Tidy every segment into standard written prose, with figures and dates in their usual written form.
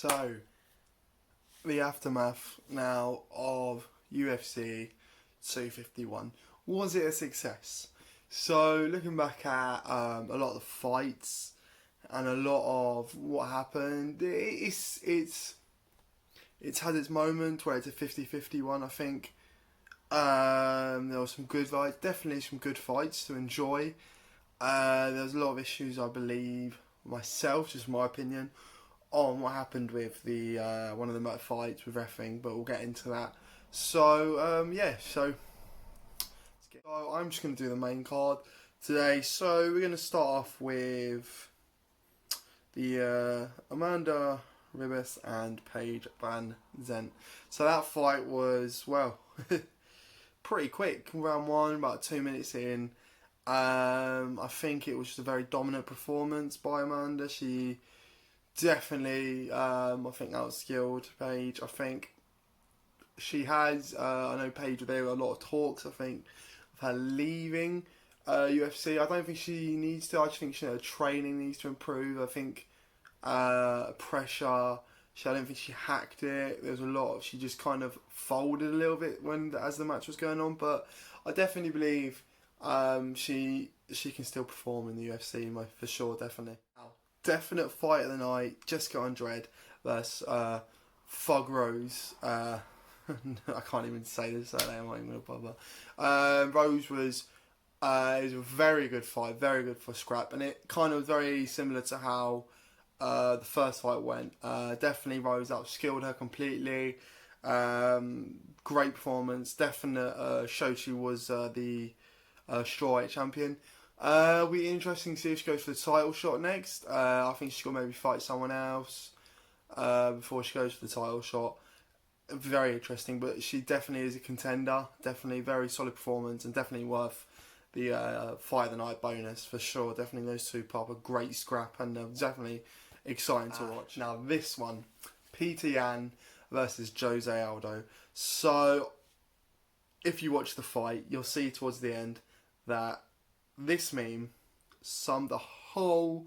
So, the aftermath now of UFC 251. Was it a success? So, looking back at a lot of the fights and a lot of what happened, it's had its moment where it's a 50-50 one, I think. There were some good fights, definitely some good fights to enjoy. There was a lot of issues, I believe, myself, just my opinion, on what happened with the one of the fights with reffing, but we'll get into that. So I'm just going to do the main card today. So we're going to start off with the Amanda Ribas and Paige VanZant. So that fight was, well, pretty quick. Round one, about 2 minutes in. I think it was just a very dominant performance by Amanda. She definitely, I think, outskilled Paige. I think she has, I know Paige, there were a lot of talks, I think, of her leaving UFC. I don't think she needs to. I just think her training needs to improve. I think pressure, I don't think she hacked it. There was a lot of, she just kind of folded a little bit as the match was going on. But I definitely believe she can still perform in the UFC, for sure, definitely. Definite fight of the night, Jessica Andrade versus Thug Rose. I can't even say this, so I'm not even going to bother. Rose was, it was a very good fight, very good for scrap, and it kind of was very similar to how the first fight went. Definitely Rose outskilled her completely. Great performance, definite showed she was the strawweight champion. It'll be interesting to see if she goes for the title shot next. I think she's got to maybe fight someone else before she goes for the title shot. Very interesting, but she definitely is a contender. Definitely very solid performance and definitely worth the fight of the night bonus for sure. Definitely those two pop a great scrap and definitely exciting to watch. Now this one, Peter Yan versus Jose Aldo. So if you watch the fight, you'll see towards the end that this meme summed the whole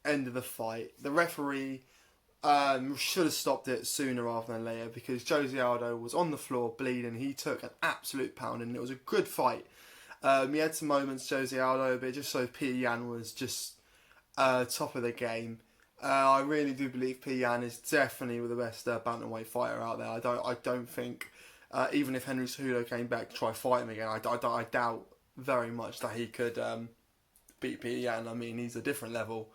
end of the fight. The referee should have stopped it sooner rather than later because Jose Aldo was on the floor bleeding. He took an absolute pounding and it was a good fight. He had some moments, Jose Aldo, but it just showed Peter Yan was just top of the game. I really do believe Peter Yan is definitely the best bantamweight fighter out there. I don't think even if Henry Cejudo came back to try fight him again, I doubt very much that he could beat Peter Yan. I mean, he's a different level.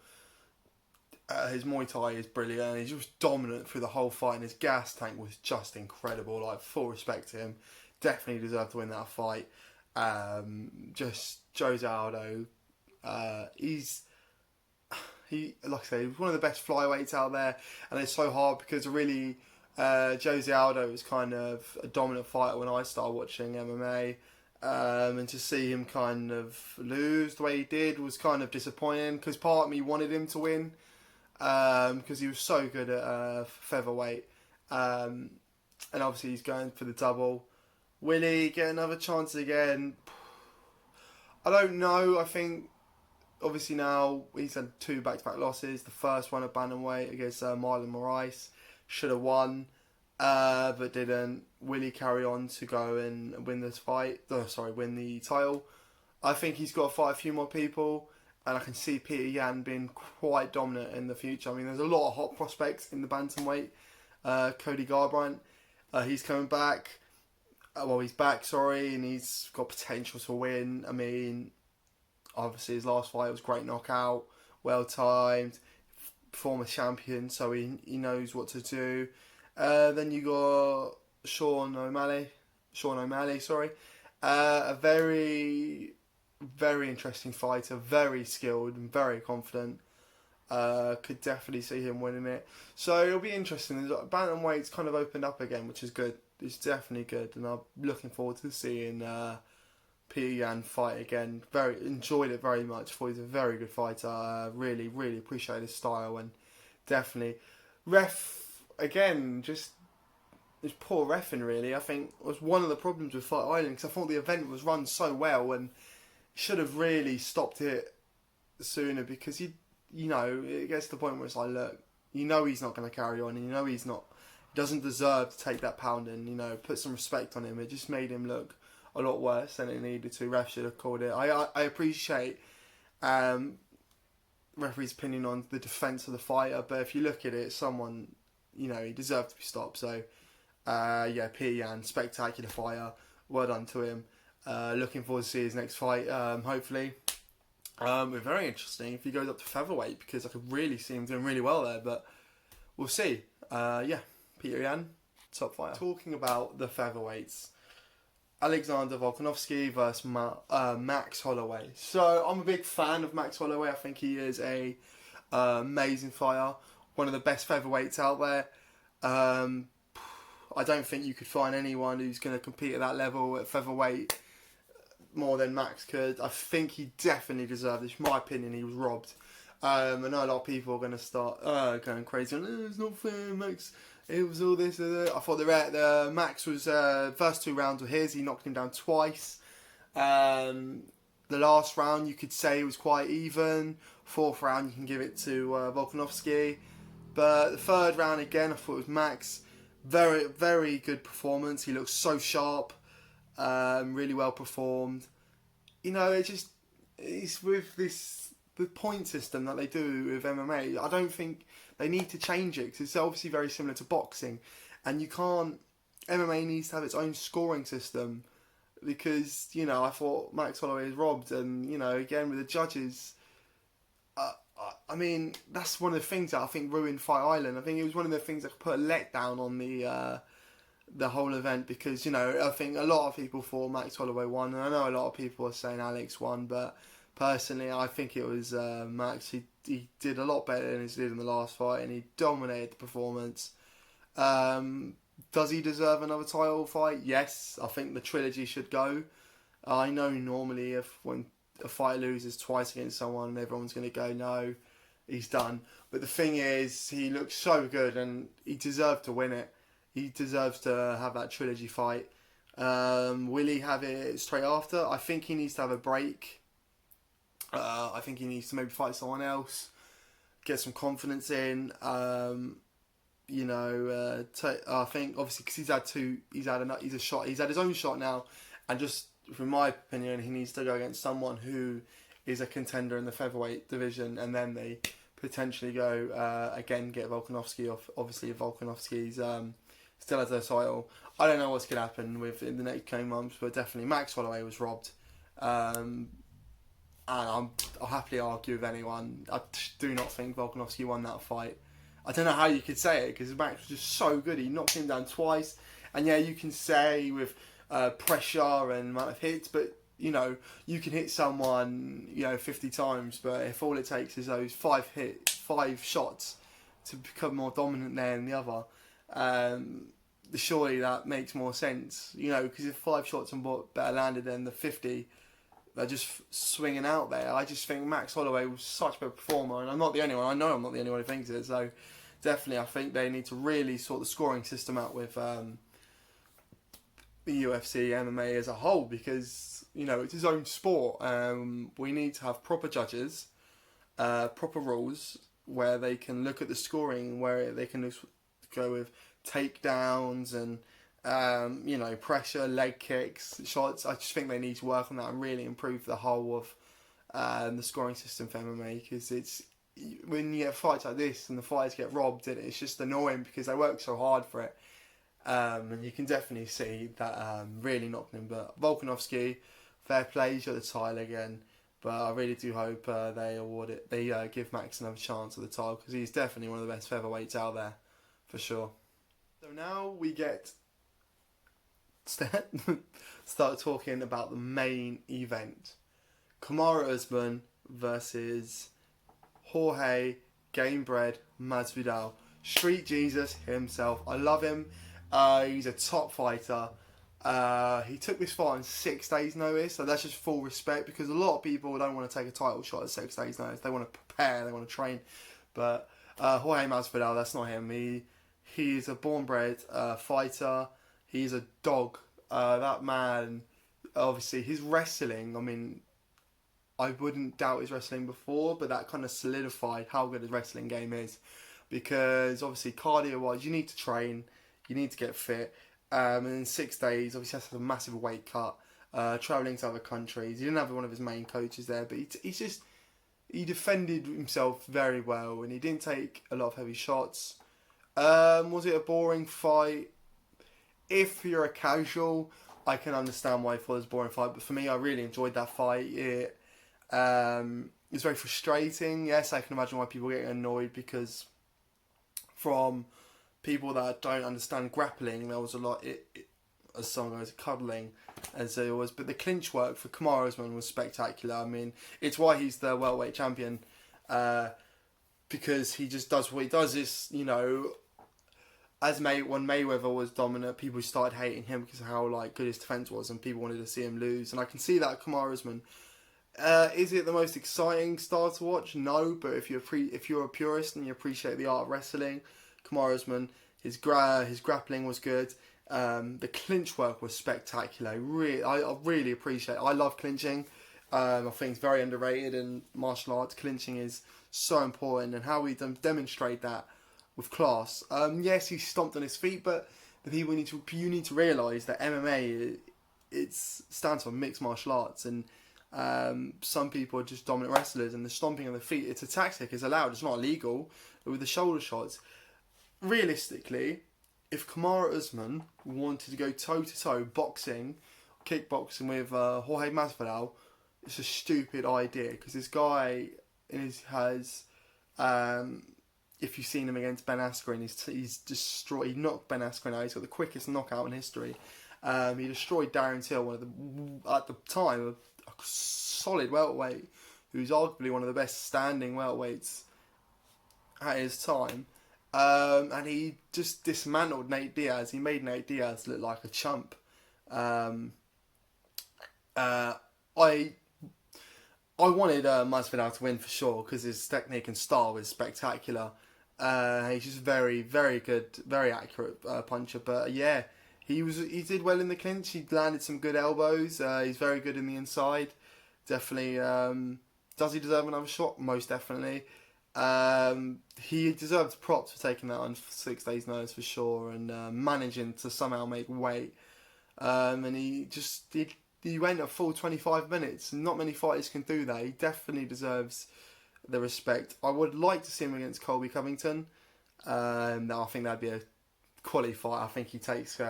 His Muay Thai is brilliant. He's just dominant through the whole fight, and his gas tank was just incredible. Like, full respect to him. Definitely deserved to win that fight. Just Jose Aldo. He, like I say, he's one of the best flyweights out there, and it's so hard because really, Jose Aldo was kind of a dominant fighter when I started watching MMA. And to see him kind of lose the way he did was kind of disappointing because part of me wanted him to win because he was so good at featherweight. And obviously he's going for the double. Will he get another chance again? I don't know. I think obviously now he's had 2 back-to-back losses. The first one at bantamweight against Marlon Moraes. Should have won. But didn't. Will he carry on to go and win this fight? Win the title. I think he's got to fight a few more people, and I can see Peter Yan being quite dominant in the future. I mean, there's a lot of hot prospects in the bantamweight. Cody Garbrandt, he's coming back. He's back, and he's got potential to win. I mean, obviously his last fight was a great knockout, well timed, former champion, so he knows what to do. Then you got Sean O'Malley, a very, very interesting fighter, very skilled and very confident. Could definitely see him winning it. So it'll be interesting. Bantamweight's kind of opened up again, which is good. It's definitely good, and I'm looking forward to seeing Peter Yan fight again. Enjoyed it very much. Thought he's a very good fighter. Really, really appreciate his style, and definitely again, just poor reffing really. I think was one of the problems with Fight Island because I thought the event was run so well and should have really stopped it sooner because it gets to the point where it's like, look, you know he's not going to carry on, and you know he doesn't deserve to take that pounding. You know, put some respect on him. It just made him look a lot worse than it needed to. Ref should have called it. I appreciate referee's opinion on the defence of the fighter, but if you look at it, someone, you know, he deserved to be stopped. So yeah, P.Yan, spectacular fighter. Well done to him. Looking forward to see his next fight. Hopefully. Very interesting if he goes up to featherweight, because I could really see him doing really well there, but we'll see. Yeah, P.Yan, top fighter. Talking about the featherweights, Alexander Volkanovski versus Max Holloway. So I'm a big fan of Max Holloway. I think he is a amazing fighter, one of the best featherweights out there. I don't think you could find anyone who's going to compete at that level at featherweight more than Max could. I think he definitely deserved this. In my opinion, he was robbed. I know a lot of people are going to start going crazy. It's not fair, Max. It was all this. I thought the Max was first 2 rounds were his. He knocked him down twice. The last round you could say was quite even. 4th round you can give it to Volkanovski. But the 3rd round again, I thought it was Max. Very, very good performance. He looks so sharp. Really well performed. You know, it's with the point system that they do with MMA. I don't think they need to change it, because it's obviously very similar to boxing, and you can't. MMA needs to have its own scoring system, because, you know, I thought Max Holloway is robbed, and, you know, again with the judges. I mean, that's one of the things that I think ruined Fight Island. I think it was one of the things that put a letdown on the whole event, because, you know, I think a lot of people thought Max Holloway won, and I know a lot of people are saying Alex won, but personally I think it was Max. He did a lot better than he did in the last fight, and he dominated the performance. Does he deserve another title fight? Yes, I think the trilogy should go. I know normally when a fighter loses twice against someone, everyone's going to go, no, he's done. But the thing is, he looks so good, and he deserved to win it. He deserves to have that trilogy fight. Will he have it straight after? I think he needs to have a break. I think he needs to maybe fight someone else, get some confidence in. You know, I think obviously because he's had his own shot now, and just from my opinion, he needs to go against someone who is a contender in the featherweight division, and then they potentially go again get Volkanovski off. Obviously, if Volkanovski's still has their title. I don't know what's going to happen in the next coming months, but definitely Max Holloway was robbed. And I'll happily argue with anyone. I do not think Volkanovski won that fight. I don't know how you could say it, because Max was just so good. He knocked him down twice. And yeah, you can say with pressure and amount of hits, but, you know, you can hit someone, you know, 50 times, but if all it takes is those 5 shots to become more dominant there than the other, surely that makes more sense, you know, because if 5 shots on better landed than the 50, they're just swinging out there. I just think Max Holloway was such a better performer, and I'm not the only one. I know I'm not the only one who thinks it, so definitely I think they need to really sort the scoring system out with the UFC, MMA as a whole, because, you know, it's his own sport. We need to have proper judges, proper rules, where they can look at the scoring, where they can go with takedowns and you know, pressure, leg kicks, shots. I just think they need to work on that and really improve the whole of the scoring system for MMA, because it's when you get fights like this and the fighters get robbed, and it's just annoying because they work so hard for it. And you can definitely see that really knocked him. But Volkanovski, fair play, he's got the title again. But I really do hope they give Max another chance at the title, because he's definitely one of the best featherweights out there, for sure. So now we get start talking about the main event. Kamaru Usman versus Jorge Gamebred Masvidal. Street Jesus himself. I love him. He's a top fighter. He took this fight on 6 days notice, so that's just full respect, because a lot of people don't want to take a title shot at 6 days notice. They want to prepare, they want to train. But Jorge Masvidal, that's not him. He's a born-bred fighter. He's a dog. That man, obviously, his wrestling, I mean, I wouldn't doubt his wrestling before, but that kind of solidified how good his wrestling game is. because obviously cardio-wise, you need to train, you need to get fit, and in 6 days, obviously that's a massive weight cut, travelling to other countries. He didn't have one of his main coaches there, but he defended himself very well, and he didn't take a lot of heavy shots. Was it a boring fight? If you're a casual, I can understand why he thought it was a boring fight, but for me, I really enjoyed that fight. It was very frustrating. Yes, I can imagine why people get annoyed, because from people that don't understand grappling, there was a lot, as someone goes, cuddling, as there was. But the clinch work for Kamaru Usman was spectacular. I mean, it's why he's the welterweight champion, because he just does what he does. Is, you know, when Mayweather was dominant, people started hating him because of how good his defense was, and people wanted to see him lose. And I can see that Kamaru Usman. Is it the most exciting style to watch? No, but if you're a purist and you appreciate the art of wrestling, Kamaru Usman, his grappling was good. The clinch work was spectacular. I really appreciate it. I love clinching. I think it's very underrated in martial arts. Clinching is so important, and how we demonstrate that with class. Yes, he stomped on his feet, but the people you need to realise that MMA stands for mixed martial arts, and some people are just dominant wrestlers, and the stomping on the feet, it's a tactic, it's allowed, it's not illegal. But with the shoulder shots, realistically, if Kamaru Usman wanted to go toe-to-toe boxing, kickboxing with Jorge Masvidal, it's a stupid idea, because this guy has, if you've seen him against Ben Askren, he's destroyed. He knocked Ben Askren out. He's got the quickest knockout in history. He destroyed Darren Till, at the time, a solid welterweight, who's arguably one of the best standing welterweights at his time. And he just dismantled Nate Diaz. He made Nate Diaz look like a chump. I wanted Masvidal to win for sure, because his technique and style was spectacular. He's just very, very good, very accurate puncher. But yeah, he did well in the clinch. He landed some good elbows. He's very good in the inside. Definitely. Does he deserve another shot? Most definitely. He deserves props for taking that on 6 days' notice for sure, and managing to somehow make weight. And he went a full 25 minutes. Not many fighters can do that. He definitely deserves the respect. I would like to see him against Colby Covington. I think that'd be a quality fight. I think he takes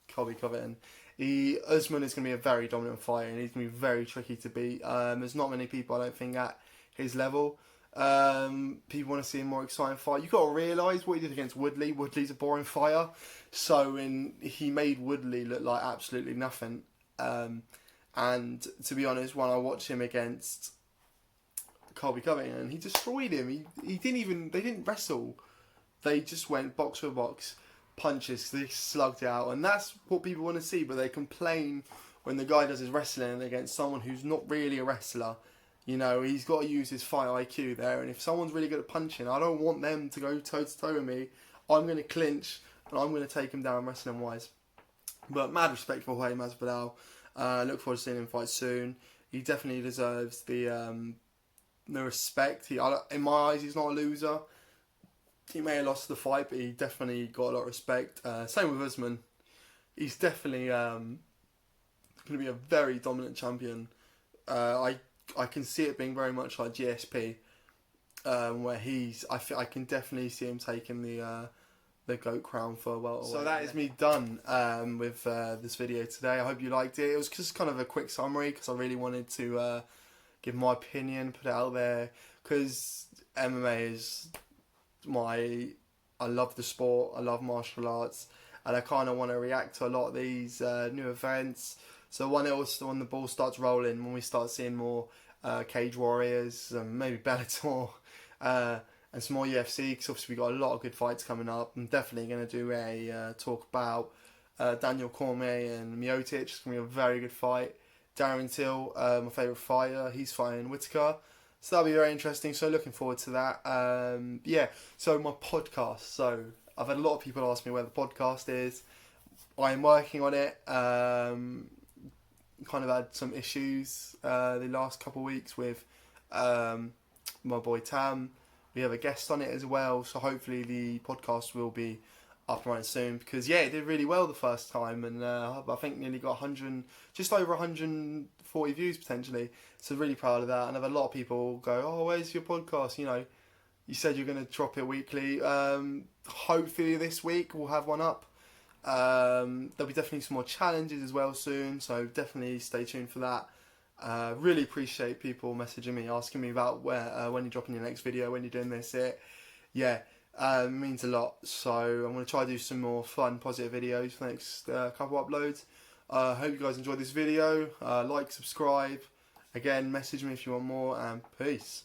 Colby Covington. Usman is going to be a very dominant fighter, and he's going to be very tricky to beat. There's not many people, I don't think, at his level. People want to see a more exciting fight. You've got to realise what he did against Woodley. Woodley's a boring fighter. He made Woodley look like absolutely nothing. And to be honest, when I watched him against Colby Covington, he destroyed him. They didn't wrestle. They just went box for box, punches. They slugged it out, and that's what people want to see. But they complain when the guy does his wrestling against someone who's not really a wrestler. You know, he's got to use his fight IQ there. And if someone's really good at punching, I don't want them to go toe to toe with me. I'm going to clinch, and I'm going to take him down wrestling wise. But mad respect for Jorge Masvidal. Look forward to seeing him fight soon. He definitely deserves the respect. In my eyes, he's not a loser. He may have lost the fight, but he definitely got a lot of respect. Same with Usman. He's definitely going to be a very dominant champion. I can see it being very much like GSP, where I can definitely see him taking the GOAT crown for a welterweight. So that is me done with this video today. I hope you liked it. It was just kind of a quick summary, because I really wanted to give my opinion, put it out there, because MMA is I love the sport, I love martial arts, and I kind of want to react to a lot of these new events. So when the ball starts rolling, when we start seeing more Cage Warriors, maybe Bellator, and some more UFC, because obviously we've got a lot of good fights coming up. I'm definitely going to do a talk about Daniel Cormier and Miocic. It's going to be a very good fight. Darren Till, my favourite fighter, he's fighting Whittaker. So that'll be very interesting. So looking forward to that. So my podcast. So I've had a lot of people ask me where the podcast is. I'm working on it. Kind of had some issues the last couple of weeks with my boy Tam. we have a guest on it as well. So hopefully the podcast will be up and running soon, because yeah, it did really well the first time, and I think nearly got 100, just over 140 views potentially. So really proud of that. And I've had a lot of people go, "Oh, where's your podcast? You know, you said you're going to drop it weekly." Hopefully this week we'll have one up. There'll be definitely some more challenges as well soon, so definitely stay tuned for that. Really appreciate people messaging me, asking me about when you're dropping your next video, when you're doing this, it means a lot. So I'm going to try to do some more fun, positive videos for the next couple uploads. Hope you guys enjoyed this video. Like, subscribe. Again, message me if you want more, and peace.